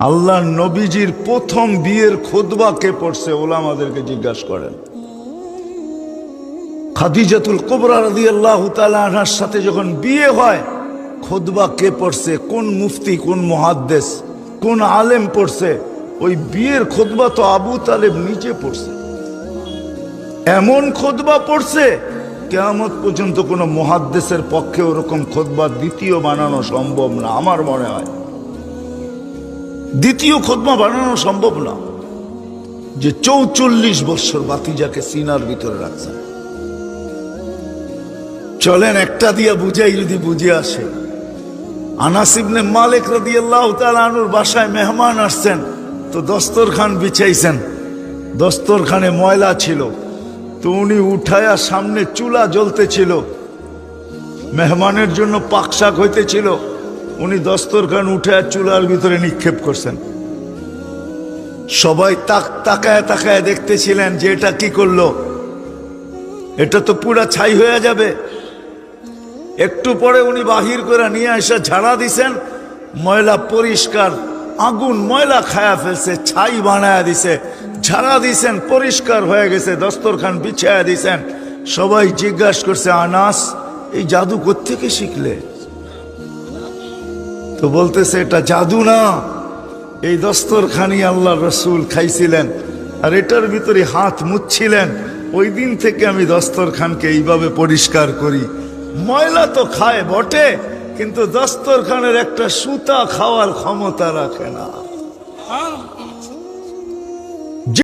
আল্লাহ নবীজির প্রথম বিয়ের খুতবা কে পড়ছে ওলামাদেরকে জিজ্ঞাসা করেন। খাদিজাতুল কুবরা রাদিয়াল্লাহু তাআলা আনহার সাথে যখন বিয়ে হয়, খুতবা কে পড়ছে, কোন মুফতি, কোন মুহাদ্দিস, কোন আলেম পড়ছে? ওই বিয়ের খুতবা তো আবু তালেব নিজে পড়ছে। এমন খুতবা পড়ছে কিয়ামত পর্যন্ত কোনো মুহাদ্দিসের পক্ষে ওরকম খুতবা দ্বিতীয় বানানো সম্ভব না। আমার মনে হয় দ্বিতীয় খুতবা বানানো সম্ভব না, যে ৪৪ বছর ভাতিজাকে সিনার ভিতরে রাখছেন। চলেন একটা দিয়া বুঝাই, যদি বুঝে আসে। আনাস ইবনে মালিক রাদিয়াল্লাহু তাআলা আনহুর বাসায় মেহমান আসছেন, তো দস্তরখান বিছাইছেন, দস্তরখানে ময়লা ছিল, তো উনি উঠায়া, সামনে চুলা জ্বলতেছিল, মেহমানের জন্য পাকশাক হইতেছিল, উনি দস্তরখান উঠায়া চুলার ভিতরে নিক্ষেপ করছেন। সবাই তাকায় তাকায় দেখতেছিলেন যে এটা কি করলো, এটা তো পুরা ছাই হয়ে যাবে। একটু পরে উনি বাহির করে নিয়ে এসে ঝাড়া দিছেন, ময়লা পরিষ্কার, আগুন ময়লা খায়া ফেলছে, ছাই বানায়া দিছে, ঝাড়া দিছেন, পরিষ্কার হয়ে গেছে, দস্তরখান বিছায়া দিছেন। সবাই জিজ্ঞাসা করছে, আনাস এই জাদু কোত্থেকে শিখলে? তো বলতেছে এটা জাদু না, এই দস্তরখানি আল্লাহ রসুল খাইছিলেন আর এটার ভিতরে হাত মুছছিলেন, ওই দিন থেকে আমি দস্তরখানকে এইভাবে পরিষ্কার করি। ময়লা তো খায় বটে, কিন্তু দস্তরখানের একটা সুতা খাওয়ার ক্ষমতা রাখে না।